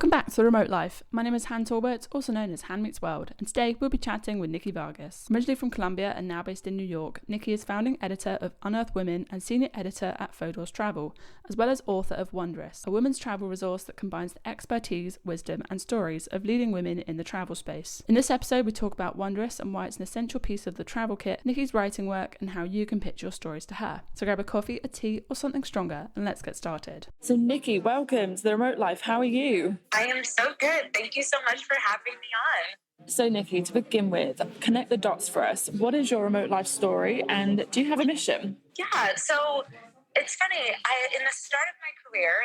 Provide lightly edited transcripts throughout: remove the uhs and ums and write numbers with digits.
Welcome back to The Remote Life. My name is Han Talbot, also known as Han Meets World, and today we'll be chatting with Nikki Vargas. Originally from Colombia and now based in New York, Nikki is founding editor of Unearth Women and senior editor at Fodor's Travel, as well as author of Wanderess, a women's travel resource that combines the expertise, wisdom, and stories of leading women in the travel space. In this episode, we talk about Wanderess and why it's an essential piece of the travel kit, Nikki's writing work, and how you can pitch your stories to her. So grab a coffee, a tea, or something stronger, and let's get started. So Nikki, welcome to The Remote Life. How are you? I am so good. Thank you so much for having me on. So Nikki, to begin with, connect the dots for us. What is your remote life story, and do you have a mission? Yeah, so it's funny. In the start of my career,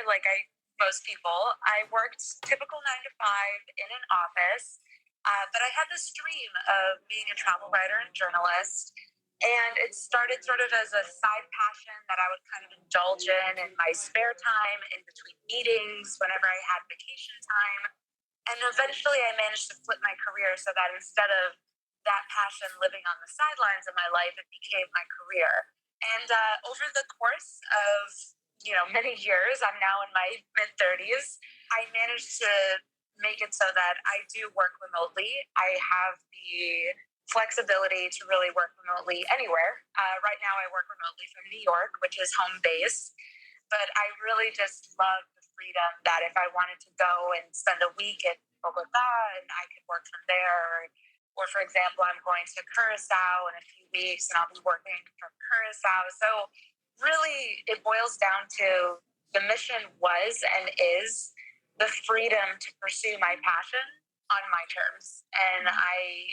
most people, I worked typical 9 to 5 in an office, but I had this dream of being a travel writer and journalist. And it started sort of as a side passion that I would kind of indulge in my spare time, in between meetings, whenever I had vacation time. And eventually I managed to flip my career so that instead of that passion living on the sidelines of my life, it became my career. And over the course of, many years, I'm now in my mid-30s, I managed to make it so that I do work remotely. I have the flexibility to really work remotely anywhere. Right now I work remotely from New York, which is home base, but I really just love the freedom that if I wanted to go and spend a week in Bogota and I could work from there, or for example, I'm going to Curacao in a few weeks and I'll be working from Curacao. So really it boils down to the mission was and is the freedom to pursue my passion on my terms. And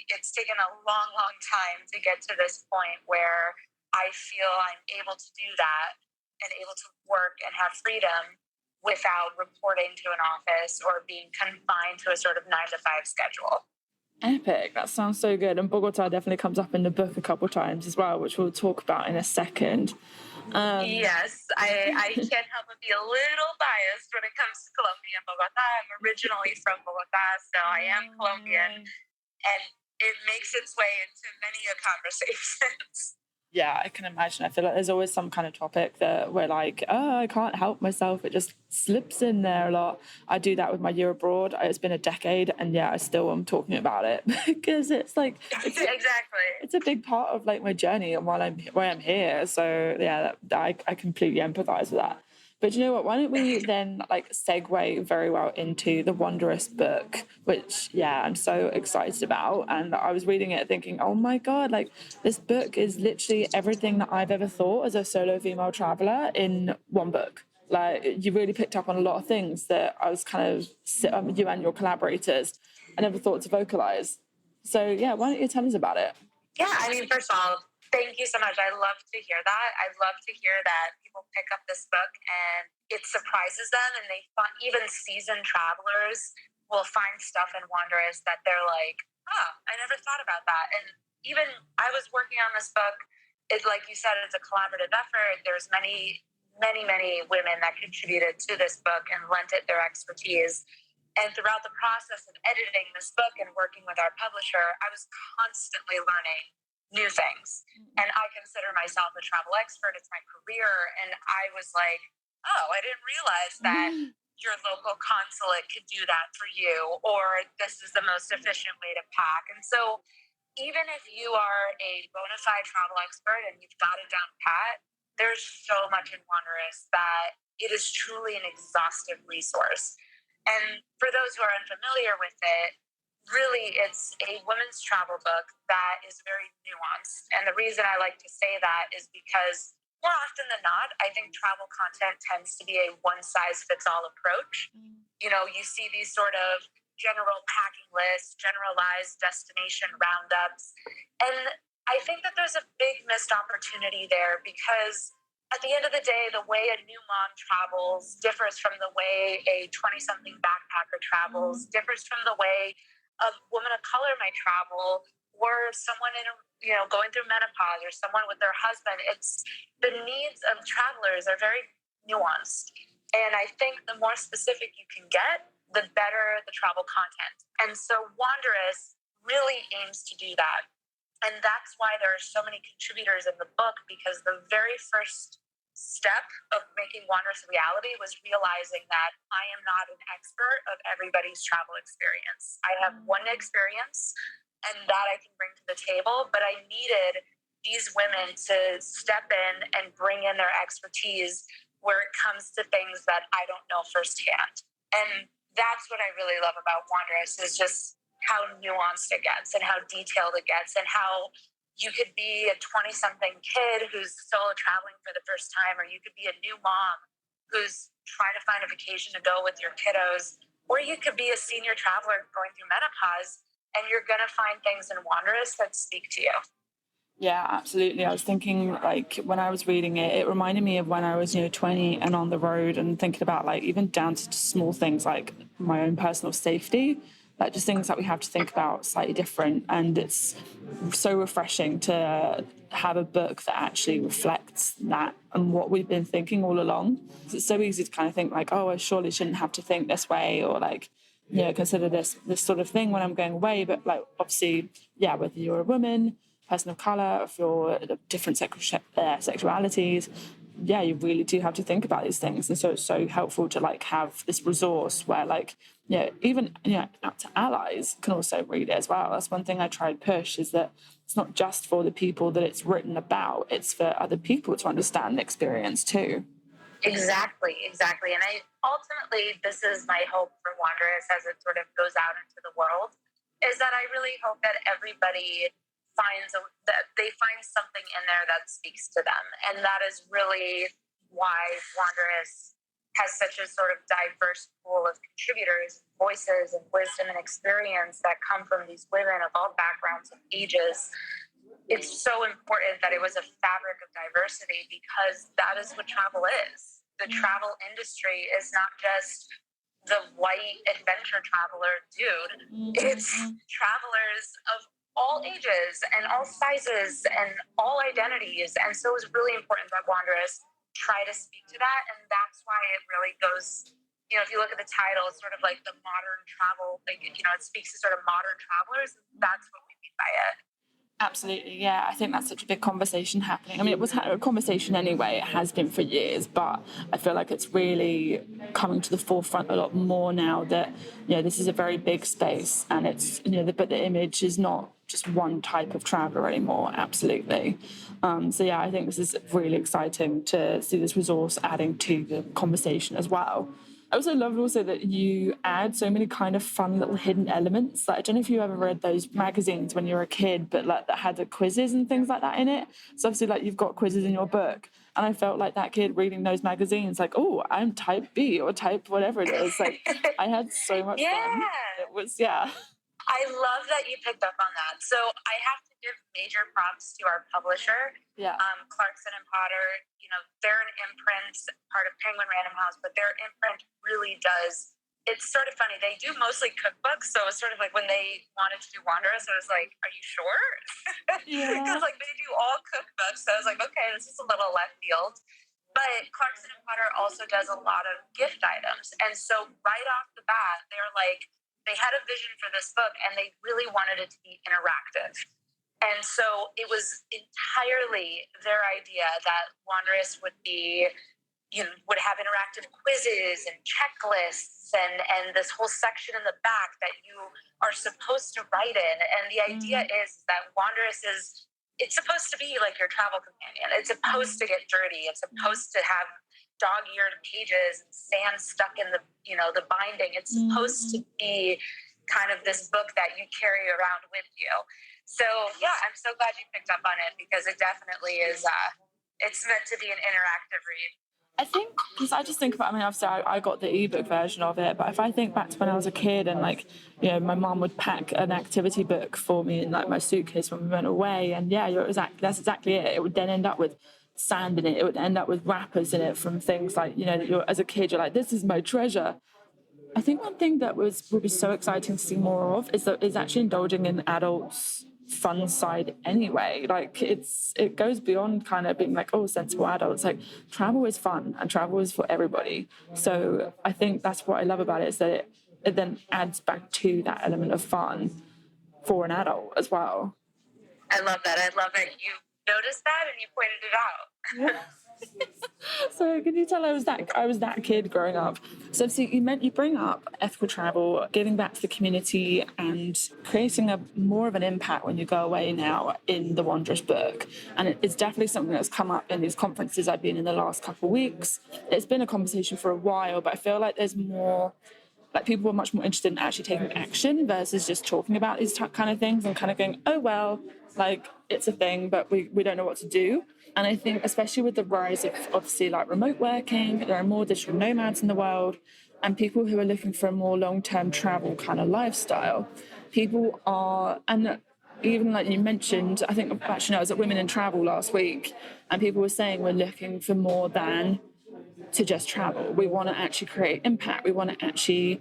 it's taken a long, long time to get to this point where I feel I'm able to do that and able to work and have freedom without reporting to an office or being confined to a sort of 9 to 5 schedule. Epic. That sounds so good. And Bogota definitely comes up in the book a couple of times as well, which we'll talk about in a second. Yes, I can't help but be a little biased when it comes to Colombia and Bogota. I'm originally from Bogota, so I am Colombian, and it makes its way into many a conversations. Yeah, I can imagine. I feel like there's always some kind of topic that we're like, oh, I can't help myself. It just slips in there a lot. I do that with my year abroad. It's been a decade, and I still am talking about it because it's like exactly. It's a big part of like my journey and why I'm here. So yeah, I completely empathize with that. But you know what? Why don't we then segue very well into the Wanderess book, which I'm so excited about. And I was reading it thinking, oh my God, this book is literally everything that I've ever thought as a solo female traveler in one book. You really picked up on a lot of things that I was kind of, you and your collaborators, I never thought to vocalize. So why don't you tell us about it? Yeah, first of all, thank you so much. I love to hear that. I love to hear that people pick up this book and it surprises them, and even seasoned travelers will find stuff in Wanderess that they're like, I never thought about that. And even I was working on this book. It, like you said, it's a collaborative effort. There's many, many, many women that contributed to this book and lent it their expertise. And throughout the process of editing this book and working with our publisher, I was constantly learning new things. And I consider myself a travel expert. It's my career. And I was like, I didn't realize that your local consulate could do that for you, or this is the most efficient way to pack. And so even if you are a bona fide travel expert and you've got it down pat, there's so much in Wanderess that it is truly an exhaustive resource. And for those who are unfamiliar with it, really it's a women's travel book that is very nuanced. And the reason I like to say that is because more often than not, I think travel content tends to be a one-size-fits-all approach. You see these sort of general packing lists, generalized destination roundups. And I think that there's a big missed opportunity there because at the end of the day, the way a new mom travels differs from the way a 20-something backpacker travels, differs from the way a woman of color might travel, or someone going through menopause, or someone with their husband. It's the needs of travelers are very nuanced. And I think the more specific you can get, the better the travel content. And so Wanderess really aims to do that. And that's why there are so many contributors in the book, because the very first step of making Wanderess a reality was realizing that I am not an expert of everybody's travel experience. I have one experience and that I can bring to the table, but I needed these women to step in and bring in their expertise where it comes to things that I don't know firsthand. And that's what I really love about Wanderess, is just how nuanced it gets and how detailed it gets, and how you could be a 20-something kid who's solo traveling for the first time, or you could be a new mom who's trying to find a vacation to go with your kiddos, or you could be a senior traveler going through menopause, and you're going to find things in Wanderess that speak to you. Yeah, absolutely. I was thinking, like, when I was reading it, it reminded me of when I was, 20 and on the road, and thinking about, like, even down to small things like my own personal safety, like just things that we have to think about slightly different. And it's so refreshing to have a book that actually reflects that and what we've been thinking all along. It's so easy to kind of think like, oh, I surely shouldn't have to think this way, or like, consider this sort of thing when I'm going away. But like, obviously, yeah, whether you're a woman, person of colour, if you're different sexualities, yeah, you really do have to think about these things. And so it's so helpful to like have this resource where like, even out to allies can also read it as well. That's one thing I try to push, is that it's not just for the people that it's written about, it's for other people to understand the experience too. Exactly. And ultimately, this is my hope for Wanderess as it sort of goes out into the world, is that I really hope that everybody that they find something in there that speaks to them. And that is really why Wanderess has such a sort of diverse pool of contributors, voices, and wisdom and experience that come from these women of all backgrounds and ages. It's so important that it was a fabric of diversity, because that is what travel is. The travel industry is not just the white adventure traveler dude. It's travelers of all ages and all sizes and all identities. And so it's really important that Wanderess try to speak to that. And that's why it really goes, if you look at the title, it's sort of like the modern travel, like, it speaks to sort of modern travelers. That's what we mean by it. Absolutely, yeah. I think that's such a big conversation happening. I mean, it was a conversation anyway. It has been for years, but I feel like it's really coming to the forefront a lot more now that, this is a very big space, and it's, but the image is not just one type of traveller anymore. Absolutely. So yeah, I think this is really exciting to see this resource adding to the conversation as well. I also love that you add so many kind of fun little hidden elements. Like, I don't know if you ever read those magazines when you were a kid, but like that had the quizzes and things like that in it. So obviously, like, you've got quizzes in your book, and I felt like that kid reading those magazines, like, oh, I'm type B or type whatever it is. Like, I had so much fun. It was, I love that you picked up on that. So I have to give major props to our publisher, Clarkson and Potter. They're an imprint, part of Penguin Random House, but their imprint really does. It's sort of funny. They do mostly cookbooks, so it's sort of like when they wanted to do Wanderess, I was like, "Are you sure?" Because like they do all cookbooks, so I was like, "Okay, this is a little left field." But Clarkson and Potter also does a lot of gift items, and so right off the bat, they're like, they had a vision for this book, and they really wanted it to be interactive. And so it was entirely their idea that Wanderess would be, would have interactive quizzes and checklists and this whole section in the back that you are supposed to write in. And the idea is that Wanderess it's supposed to be like your travel companion. It's supposed to get dirty. It's supposed to have dog-eared pages and sand stuck in the binding. It's supposed to be kind of this book that you carry around with you. So yeah, I'm so glad you picked up on it, because it definitely is. It's meant to be an interactive read. I think, because I just think about, obviously I got the ebook version of it, but if I think back to when I was a kid and like, my mum would pack an activity book for me in like my suitcase when we went away, and that's exactly it. It would then end up with sand in it. It would end up with wrappers in it from things like, that you're, as a kid, you're like, this is my treasure. I think one thing that would be so exciting to see more of is actually indulging in adults' fun side anyway. Like, it goes beyond kind of being like, oh, sensible adults. Like, travel is fun and travel is for everybody. So I think that's what I love about it, is that it then adds back to that element of fun for an adult as well. I love that. I love that you noticed that and you pointed it out. So can you tell I was that kid growing up? So obviously you bring up ethical travel, giving back to the community and creating a more of an impact when you go away now in the Wanderess book. And it's definitely something that's come up in these conferences I've been in the last couple of weeks. It's been a conversation for a while, but I feel like there's more, like people are much more interested in actually taking action versus just talking about these kind of things and kind of going, oh, well, like it's a thing, but we don't know what to do. And I think especially with the rise of obviously like remote working, there are more digital nomads in the world and people who are looking for a more long-term travel kind of lifestyle. People are, and even like you mentioned, I think actually I was at Women in Travel last week and people were saying we're looking for more than to just travel. We want to actually create impact. We want to actually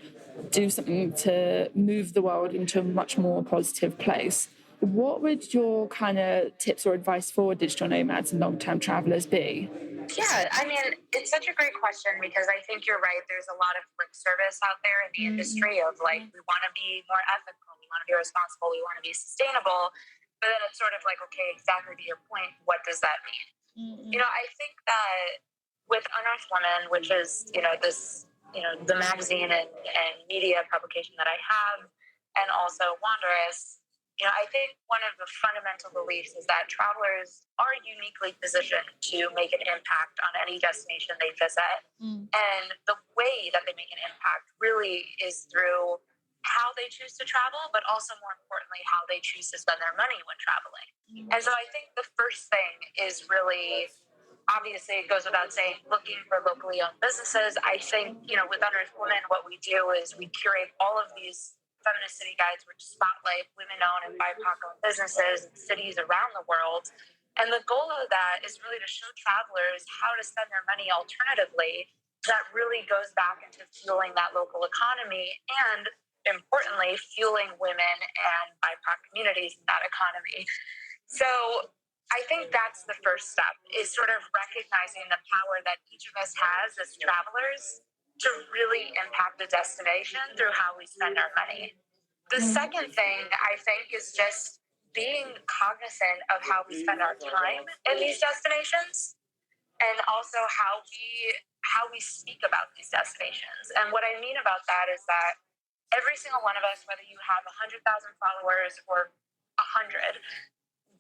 do something to move the world into a much more positive place. What would your kind of tips or advice for digital nomads and long-term travelers be? Yeah, I mean, it's such a great question because I think you're right. There's a lot of lip service out there in the industry of like, we want to be more ethical, we want to be responsible, we want to be sustainable. But then it's sort of like, okay, exactly to your point, what does that mean? You know, I think that with Unearth Women, which is, this, the magazine and media publication that I have, and also Wanderess, I think one of the fundamental beliefs is that travelers are uniquely positioned to make an impact on any destination they visit. And the way that they make an impact really is through how they choose to travel, but also more importantly, how they choose to spend their money when traveling. And so I think the first thing is really, obviously it goes without saying, looking for locally owned businesses. I think, with Unearth Women, what we do is we curate all of these feminist city guides, which spotlight women-owned and BIPOC-owned businesses in cities around the world. And the goal of that is really to show travelers how to spend their money alternatively. That really goes back into fueling that local economy and, importantly, fueling women and BIPOC communities in that economy. So I think that's the first step, is sort of recognizing the power that each of us has as travelers to really impact the destination through how we spend our money. The second thing, I think, is just being cognizant of how we spend our time in these destinations and also how we speak about these destinations. And what I mean about that is that every single one of us, whether you have 100,000 followers or 100,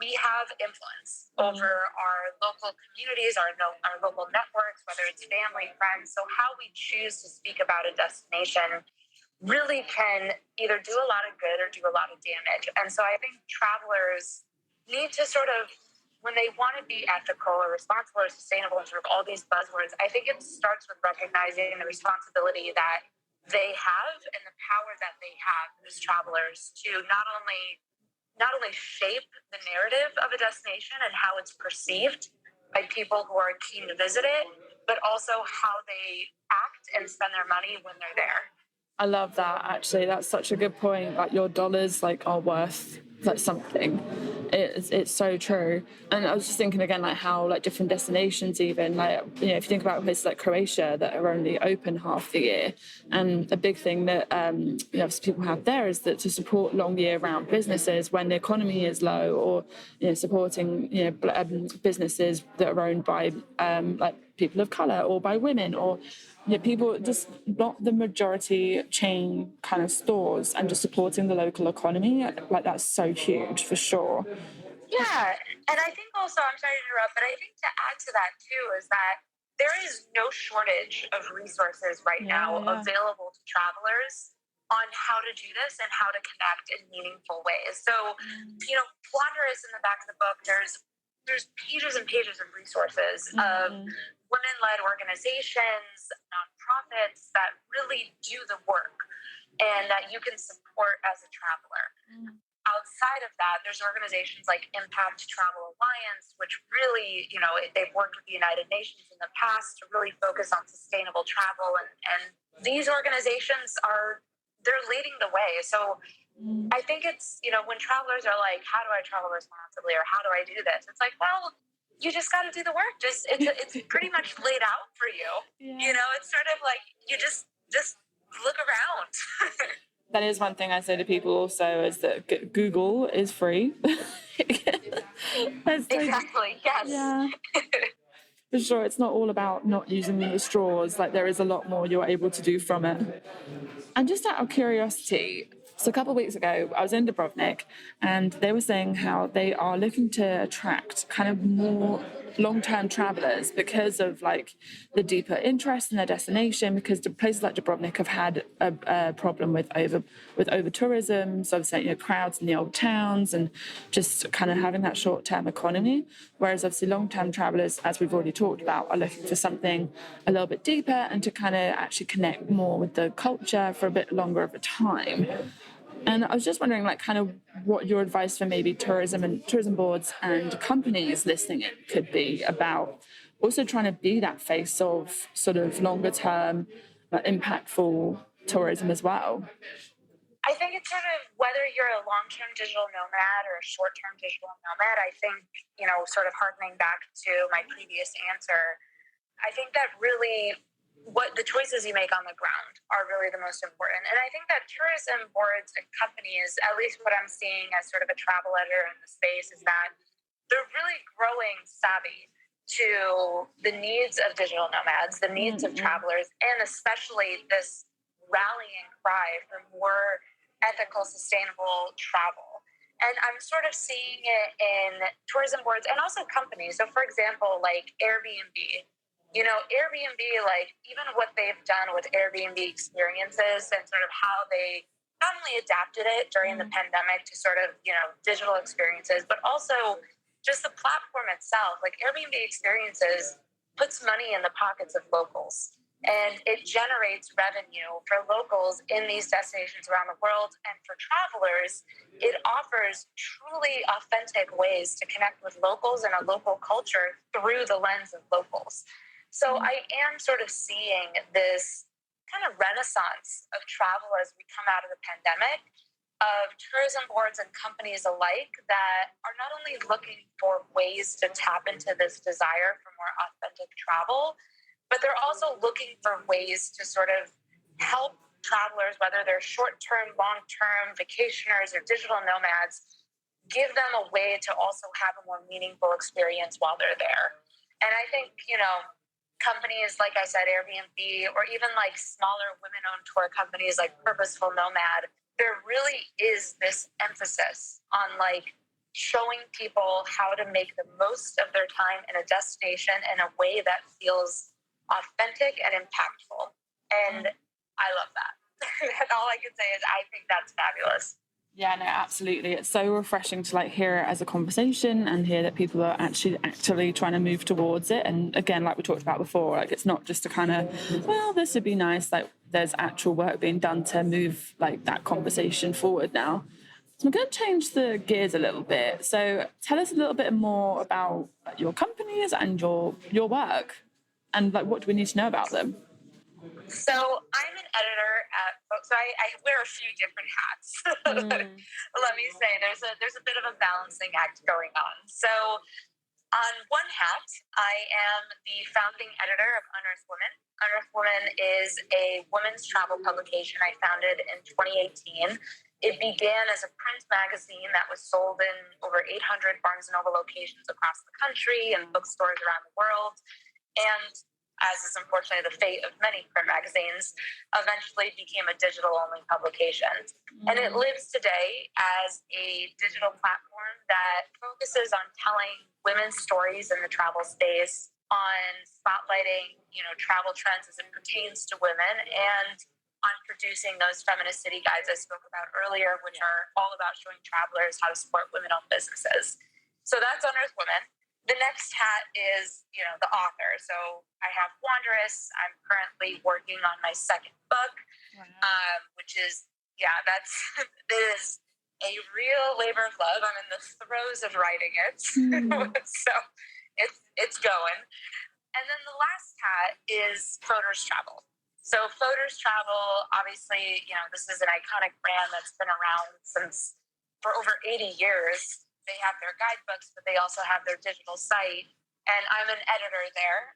we have influence over our local communities, our local networks, whether it's family, friends. So how we choose to speak about a destination really can either do a lot of good or do a lot of damage. And so I think travelers need to sort of, when they want to be ethical or responsible or sustainable and sort of all these buzzwords, I think it starts with recognizing the responsibility that they have and the power that they have as travelers to not only shape the narrative of a destination and how it's perceived by people who are keen to visit it, but also how they act and spend their money when they're there. I love that, actually. That's such a good point. Like, your dollars are worth something. It's so true. And I was just thinking again, how different destinations, even if you think about places like Croatia that are only open half the year, and a big thing that people have there is that to support long year-round businesses when the economy is low, or supporting businesses that are owned by people of color or by women, or people, just not the majority chain kind of stores, and just supporting the local economy. That's so huge for sure. Yeah, and I think also, I'm sorry to interrupt, but I think to add to that too is that there is no shortage of resources right now available to travelers on how to do this and how to connect in meaningful ways. So, Wanderess, in the back of the book, there's pages and pages of resources of women-led organizations, nonprofits that really do the work and that you can support as a traveler. Outside of that, there's organizations like Impact Travel Alliance, which really, they've worked with the United Nations in the past to really focus on sustainable travel. And these organizations they're leading the way. So I think it's, when travelers are like, how do I travel responsibly, or how do I do this? It's like, well, you just got to do the work. It's pretty much laid out for you. Yeah. It's sort of like, you just look around. That is one thing I say to people also, is that Google is free. Exactly, yes. Yeah. For sure, it's not all about not using the straws. Like, there is a lot more you're able to do from it. And just out of curiosity, so a couple of weeks ago, I was in Dubrovnik, and they were saying how they are looking to attract kind of more long-term travelers because of like the deeper interest in their destination. Because the places like Dubrovnik have had a problem with over tourism, so obviously, crowds in the old towns and just kind of having that short-term economy. Whereas obviously long-term travelers, as we've already talked about, are looking for something a little bit deeper and to kind of actually connect more with the culture for a bit longer of a time. And I was just wondering, like, kind of what your advice for maybe tourism boards and companies listening it could be about also trying to be that face of sort of longer term, impactful tourism as well. I think it's sort of whether you're a long-term digital nomad or a short-term digital nomad. I think, sort of harkening back to my previous answer, I think that really what the choices you make on the ground are really the most important. And I think that tourism boards and companies, at least what I'm seeing as sort of a travel editor in the space, is that they're really growing savvy to the needs of digital nomads, the needs of travelers, and especially this rallying cry for more ethical, sustainable travel. And I'm sort of seeing it in tourism boards and also companies. So, for example, like Airbnb, Airbnb, like even what they've done with Airbnb experiences and sort of how they not only adapted it during the pandemic to sort of, digital experiences, but also just the platform itself. Like Airbnb experiences puts money in the pockets of locals. And it generates revenue for locals in these destinations around the world. And for travelers, it offers truly authentic ways to connect with locals and a local culture through the lens of locals. So I am sort of seeing this kind of renaissance of travel as we come out of the pandemic, of tourism boards and companies alike that are not only looking for ways to tap into this desire for more authentic travel, but they're also looking for ways to sort of help travelers, whether they're short-term, long-term vacationers or digital nomads, give them a way to also have a more meaningful experience while they're there. And I think, companies, like I said, Airbnb, or even like smaller women-owned tour companies like Purposeful Nomad, there really is this emphasis on like showing people how to make the most of their time in a destination in a way that feels authentic and impactful. And I love that. And all I can say is I think that's fabulous. Yeah, no, absolutely. It's so refreshing to like hear it as a conversation and hear that people are actually actively trying to move towards it. And again, like we talked about before, like it's not just a kind of, well, this would be nice. Like there's actual work being done to move like that conversation forward now. So I'm going to change the gears a little bit. So tell us a little bit more about your companies and your work, and like what do we need to know about them? So I'm an editor at, so I wear a few different hats. Let me say, there's a bit of a balancing act going on. So on one hat, I am the founding editor of Unearth Women. Unearth Women is a women's travel publication I founded in 2018. It began as a print magazine that was sold in over 800 Barnes & Noble locations across the country and bookstores around the world. And as is unfortunately the fate of many print magazines, eventually became a digital-only publication. And it lives today as a digital platform that focuses on telling women's stories in the travel space, on spotlighting, travel trends as it pertains to women, and on producing those feminist city guides I spoke about earlier, which are all about showing travelers how to support women-owned businesses. So that's Unearth Women. The next hat is, the author. So I have Wanderess. I'm currently working on my second book, which is, it is a real labor of love. I'm in the throes of writing it. So it's going. And then the last hat is Fodor's Travel. So Fodor's Travel, obviously, this is an iconic brand that's been around for over 80 years. They have their guidebooks, but they also have their digital site. And I'm an editor there.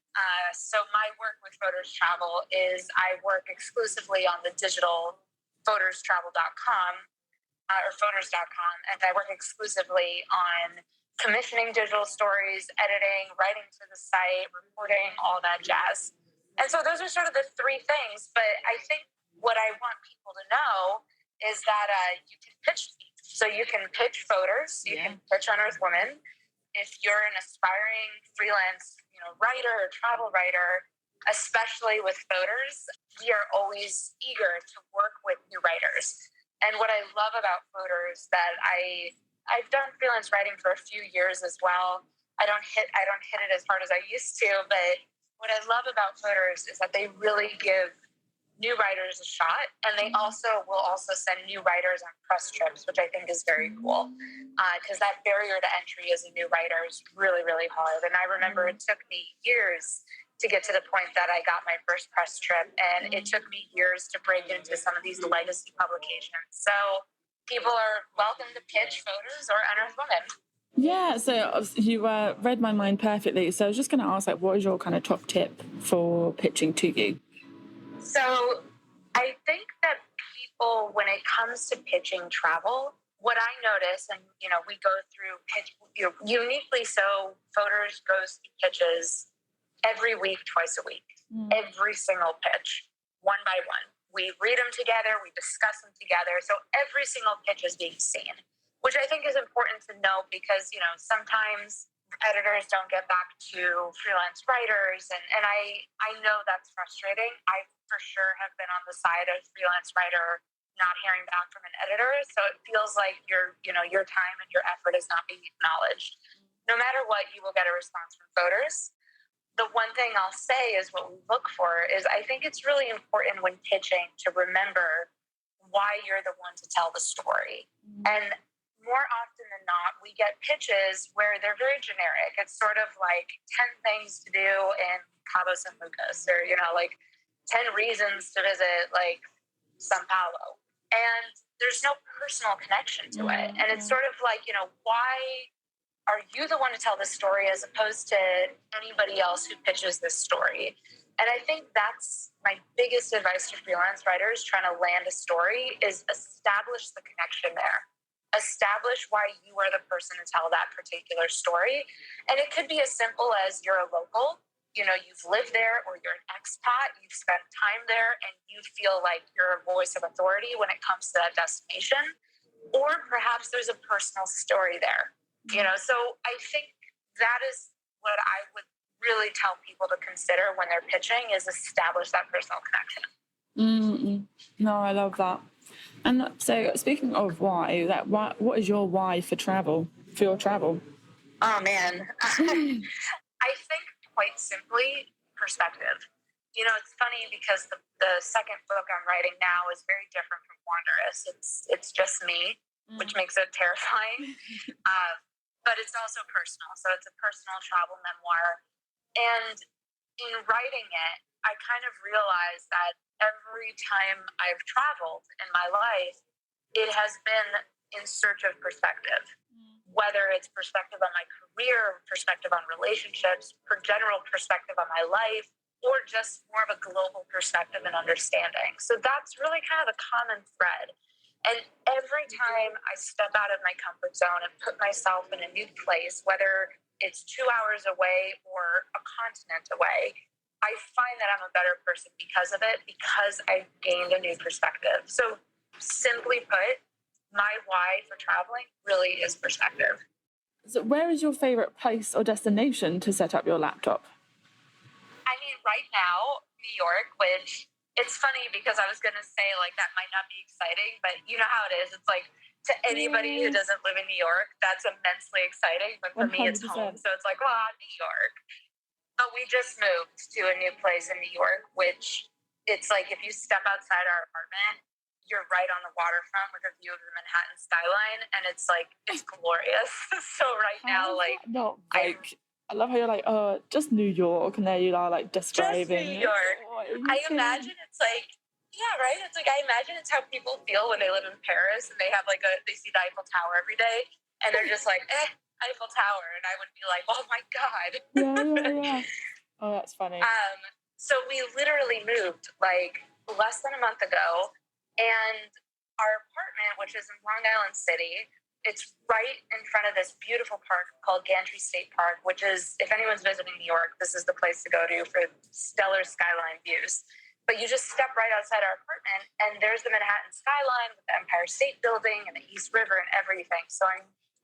So my work with Fodor's Travel is I work exclusively on the digital fodorstravel.com or fodors.com. And I work exclusively on commissioning digital stories, editing, writing to the site, reporting, all that jazz. And so those are sort of the three things. But I think what I want people to know is that you can pitch. So you can pitch Fodors, you can pitch Unearth Women. If you're an aspiring freelance, writer or travel writer, especially with Fodors, we are always eager to work with new writers. And what I love about Fodors that I've done freelance writing for a few years as well. I don't hit it as hard as I used to, but what I love about Fodors is that they really give new writers a shot, and they will also send new writers on press trips, which I think is very cool, because that barrier to entry as a new writer is really, really hard. And I remember it took me years to get to the point that I got my first press trip, and it took me years to break into some of these legacy publications. So people are welcome to pitch Fodors or Unearth Women. Yeah, so you read my mind perfectly. So I was just going to ask, what is your kind of top tip for pitching to you? So I think that people, when it comes to pitching travel, what I notice, and we go through pitch uniquely. So Fodors goes through pitches every week, twice a week, every single pitch, one by one. We read them together, we discuss them together. So every single pitch is being seen, which I think is important to know because, sometimes editors don't get back to freelance writers. And I know that's frustrating. I for sure have been on the side of freelance writer not hearing back from an editor. So it feels like your time and your effort is not being acknowledged. No matter what, you will get a response from Fodors. The one thing I'll say is what we look for is I think it's really important when pitching to remember why you're the one to tell the story. And more often than not, we get pitches where they're very generic. It's sort of like 10 things to do in Cabo San Lucas, or, 10 reasons to visit, Sao Paulo. And there's no personal connection to it. And it's sort of like, why are you the one to tell this story as opposed to anybody else who pitches this story? And I think that's my biggest advice to freelance writers trying to land a story is establish the connection there. Establish why you are the person to tell that particular story. And it could be as simple as you're a local, you've lived there, or you're an expat, you've spent time there, and you feel like you're a voice of authority when it comes to that destination. Or perhaps there's a personal story there, So I think that is what I would really tell people to consider when they're pitching is establish that personal connection. No, I love that. And so, speaking of why, what is your why for your travel? Oh, man. I think quite simply, perspective. It's funny because the second book I'm writing now is very different from Wanderess. It's just me, which makes it terrifying. But it's also personal. So it's a personal travel memoir. And in writing it, I kind of realized that every time I've traveled in my life, it has been in search of perspective, whether it's perspective on my career, perspective on relationships, general perspective on my life, or just more of a global perspective and understanding. So that's really kind of the common thread. And every time I step out of my comfort zone and put myself in a new place, whether it's 2 hours away or a continent away, I find that I'm a better person because of it, because I've gained a new perspective. So simply put, my why for traveling really is perspective. So where is your favorite place or destination to set up your laptop? I mean, right now, New York, which it's funny because I was going to say that might not be exciting, but you know how it is. It's to anybody who doesn't live in New York, that's immensely exciting. But for 100%. Me, it's home. So it's New York. But we just moved to a new place in New York, which it's if you step outside our apartment, you're right on the waterfront with a view of the Manhattan skyline, and it's glorious. So right now, I love how you're just New York, and there you are describing. Just New York. I imagine it's yeah, right? It's I imagine it's how people feel when they live in Paris and they have they see the Eiffel Tower every day, and they're just Eiffel Tower, and I would be oh my God. Yeah. Oh, that's funny. So we literally moved less than a month ago, and our apartment, which is in Long Island City, it's right in front of this beautiful park called Gantry State Park, which is, if anyone's visiting New York, this is the place to go to for stellar skyline views. But you just step right outside our apartment, and there's the Manhattan skyline with the Empire State Building and the East River and everything. So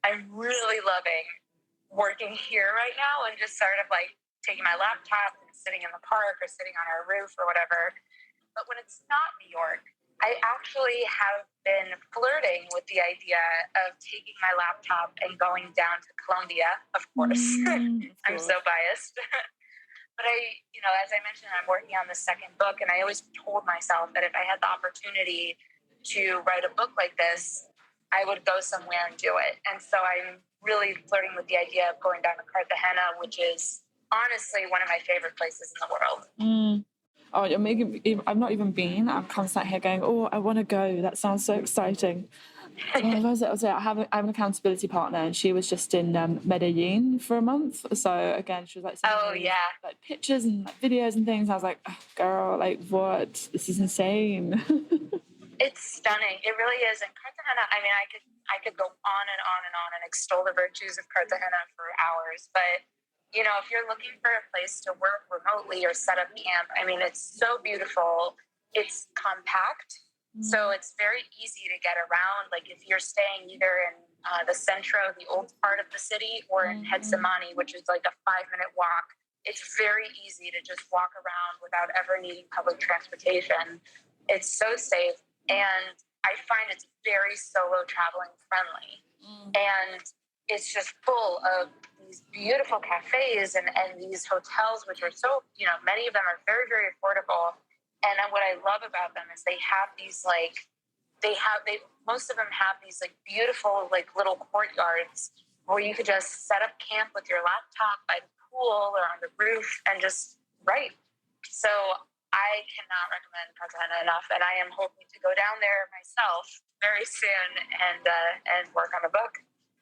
I'm really loving working here right now and just sort of like taking my laptop and sitting in the park or sitting on our roof or whatever. But when it's not New York, I actually have been flirting with the idea of taking my laptop and going down to Colombia, of course. I'm so biased. But as I mentioned, I'm working on the second book, and I always told myself that if I had the opportunity to write a book like this, I would go somewhere and do it. And so I'm really flirting with the idea of going down to Cartagena, which is honestly one of my favorite places in the world. Oh, you're making. I've not even been. I'm kind of sat here going, "Oh, I want to go." That sounds so exciting. I have an accountability partner, and she was just in Medellin for a month. So again, she was like, sending me, like pictures and like, videos and things. I was like, oh, "Girl, like what? This is insane." It's stunning. It really is. And Cartagena. I mean, I could go on and on and on and extol the virtues of Cartagena for hours, but. If you're looking for a place to work remotely or set up camp, I mean, it's so beautiful. It's compact, so it's very easy to get around. Like if you're staying either in the centro, the old part of the city, or in Getsemani, which is like a 5-minute walk, it's very easy to just walk around without ever needing public transportation. It's so safe, and I find it's very solo traveling friendly. And it's just full of these beautiful cafes and these hotels, which are so, many of them are very, very affordable. And what I love about them is they have these most of them have these like beautiful, like little courtyards where you could just set up camp with your laptop by the pool or on the roof and just write. So I cannot recommend Cartagena enough. And I am hoping to go down there myself very soon and work on a book.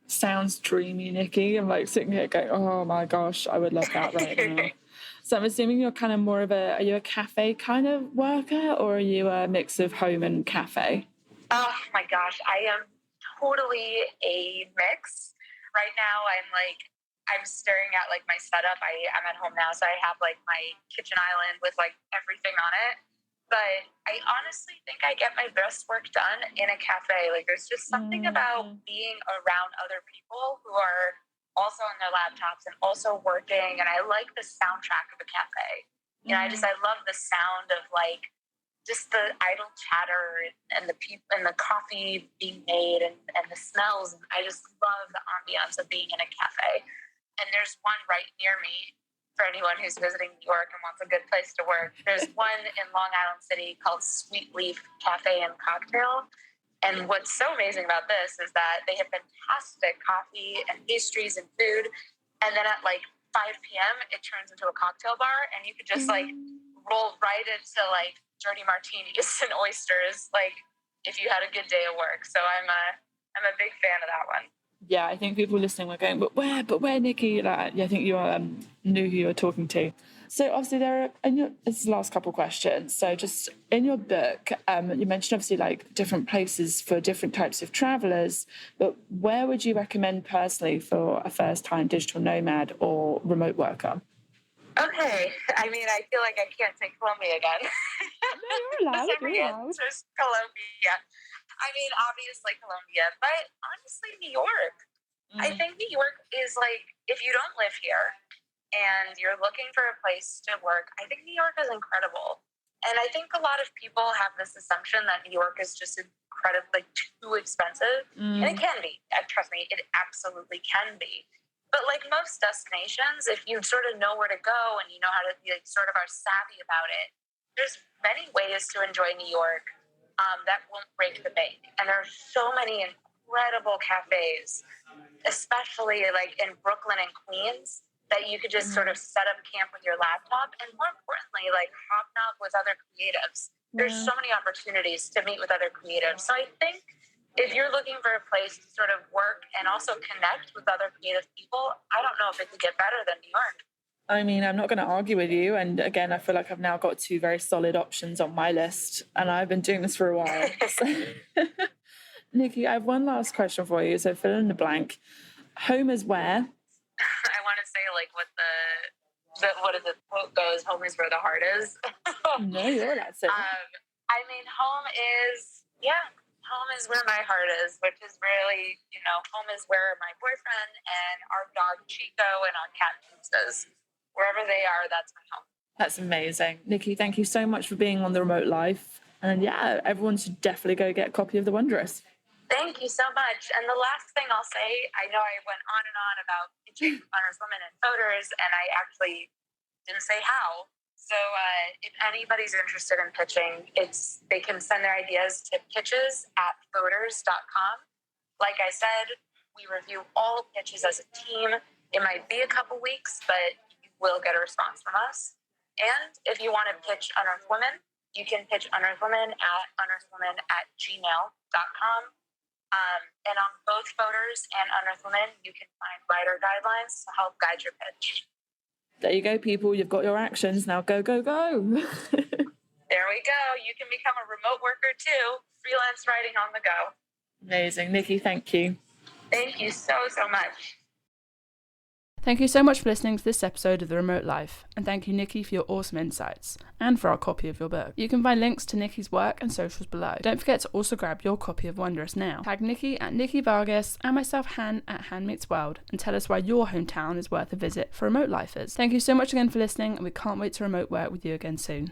Sounds dreamy, Nikki. I'm like sitting here going, oh my gosh, I would love that right now. So I'm assuming you're kind of more of are you a cafe kind of worker, or are you a mix of home and cafe? Oh my gosh, I am totally a mix. Right now I'm staring at like my setup. I'm at home now, so I have like my kitchen island with like everything on it. But I honestly think I get my best work done in a cafe. Like there's just something about being around other people who are also on their laptops and also working. And I like the soundtrack of a cafe. I love the sound of like just the idle chatter and the people and the coffee being made and the smells. And I just love the ambiance of being in a cafe. And there's one right near me. For anyone who's visiting New York and wants a good place to work, there's one in Long Island City called Sweet Leaf Cafe and Cocktail. And what's so amazing about this is that they have fantastic coffee and pastries and food. And then at like 5 p.m., it turns into a cocktail bar, and you could just like roll right into like dirty martinis and oysters, like if you had a good day of work. So I'm a big fan of that one. Yeah, I think people listening were going, but where, Nikki? Like, I think you knew who you were talking to. So obviously this is the last couple of questions. So just in your book, you mentioned obviously like different places for different types of travellers, but where would you recommend personally for a first-time digital nomad or remote worker? Okay, I mean, I feel like I can't say Colombia again. No, you're allowed. Every answer's Colombia. I mean, obviously Colombia, but honestly, New York. I think New York is like, if you don't live here and you're looking for a place to work, I think New York is incredible. And I think a lot of people have this assumption that New York is just incredibly too expensive. And it can be. Trust me, it absolutely can be. But like most destinations, if you sort of know where to go and you know how to be like sort of are savvy about it, there's many ways to enjoy New York that won't break the bank. And there are so many incredible cafes, especially like in Brooklyn and Queens, that you could just sort of set up camp with your laptop and more importantly, like hobnob with other creatives. There's so many opportunities to meet with other creatives. So I think if you're looking for a place to sort of work and also connect with other creative people, I don't know if it could get better than New York. I mean, I'm not going to argue with you. And again, I feel like I've now got 2 very solid options on my list, and I've been doing this for a while. So. Nikki, I have one last question for you, so fill in the blank. Home is where? I want to say like what what is the quote goes, home is where the heart is. No, you're allowed to say that. I mean, home is where my heart is, which is really, home is where my boyfriend and our dog Chico and our cat is. Wherever they are, that's my home. That's amazing. Nikki, thank you so much for being on The Remote Life. And yeah, everyone should definitely go get a copy of The Wanderess. Thank you so much. And the last thing I'll say, I know I went on and on about pitching Unearth women and Fodors, and I actually didn't say how. So if anybody's interested in pitching, they can send their ideas to pitches@fodors.com. Like I said, we review all pitches as a team. It might be a couple weeks, but you will get a response from us. And if you want to pitch Unearth Women, you can pitch Unearth Women at unearthwomen@gmail.com. And on both Fodors and Unearth Women, you can find writer guidelines to help guide your pitch. There you go, people. You've got your actions. Now go, go, go. There we go. You can become a remote worker too. Freelance writing on the go. Amazing. Nikki, thank you. Thank you so much. Thank you so much for listening to this episode of The Remote Life, and thank you, Nikki, for your awesome insights, and for our copy of your book. You can find links to Nikki's work and socials below. Don't forget to also grab your copy of Wanderess now. Tag Nikki at Nikki Vargas and myself, Han, at Han Meets World, and tell us why your hometown is worth a visit for remote lifers. Thank you so much again for listening, and we can't wait to remote work with you again soon.